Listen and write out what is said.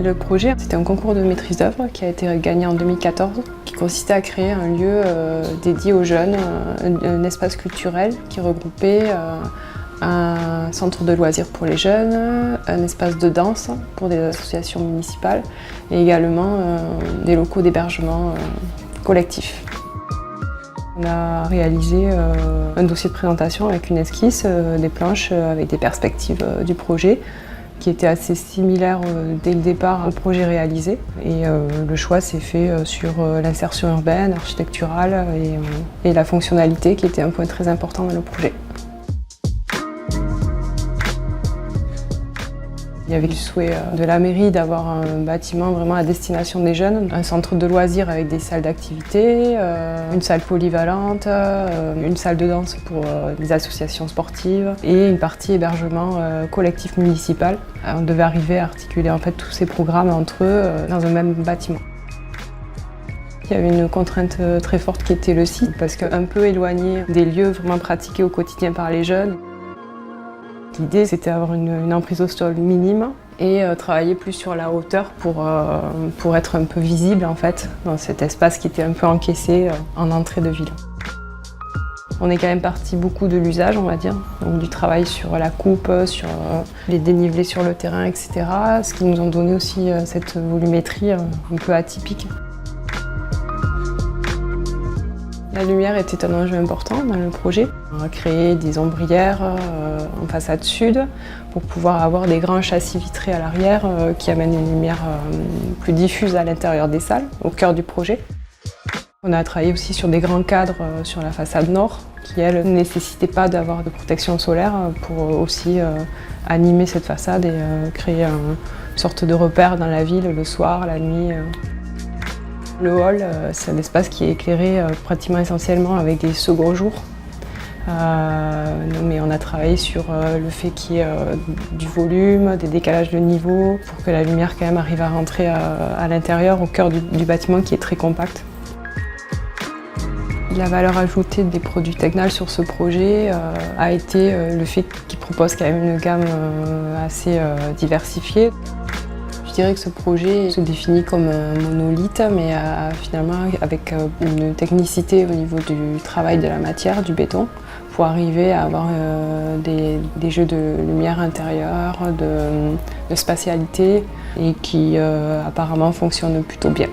Le projet, c'était un concours de maîtrise d'œuvre qui a été gagné en 2014, qui consistait à créer un lieu dédié aux jeunes, un espace culturel qui regroupait un centre de loisirs pour les jeunes, un espace de danse pour des associations municipales et également des locaux d'hébergement collectif. On a réalisé un dossier de présentation avec une esquisse, des planches avec des perspectives du projet qui était assez similaire dès le départ au projet réalisé. Et le choix s'est fait sur l'insertion urbaine, architecturale et la fonctionnalité qui était un point très important dans le projet. Il y avait le souhait de la mairie d'avoir un bâtiment vraiment à destination des jeunes, un centre de loisirs avec des salles d'activité, une salle polyvalente, une salle de danse pour les associations sportives et une partie hébergement collectif municipal. On devait arriver à articuler en fait tous ces programmes entre eux dans un même bâtiment. Il y avait une contrainte très forte qui était le site, parce qu'un peu éloigné des lieux vraiment pratiqués au quotidien par les jeunes. L'idée, c'était d'avoir une emprise au sol minime et travailler plus sur la hauteur pour être un peu visible en fait, dans cet espace qui était un peu encaissé en entrée de ville. On est quand même parti beaucoup de l'usage, on va dire, donc du travail sur la coupe, sur les dénivelés sur le terrain, etc. Ce qui nous a donné aussi cette volumétrie un peu atypique. La lumière était un enjeu important dans le projet. On a créé des ombrières en façade sud pour pouvoir avoir des grands châssis vitrés à l'arrière qui amènent une lumière plus diffuse à l'intérieur des salles, au cœur du projet. On a travaillé aussi sur des grands cadres sur la façade nord qui, elles, ne nécessitaient pas d'avoir de protection solaire pour aussi animer cette façade et créer une sorte de repère dans la ville le soir, la nuit. Le hall, c'est un espace qui est éclairé pratiquement essentiellement avec des seconds jours. Mais on a travaillé sur le fait qu'il y ait du volume, des décalages de niveau, pour que la lumière quand même arrive à rentrer à l'intérieur, au cœur du bâtiment qui est très compact. La valeur ajoutée des produits Tegnal sur ce projet a été le fait qu'il propose quand même une gamme assez diversifiée. Je dirais que ce projet se définit comme un monolithe, mais finalement avec une technicité au niveau du travail de la matière, du béton, pour arriver à avoir des jeux de lumière intérieure, de spatialité, et qui apparemment fonctionnent plutôt bien.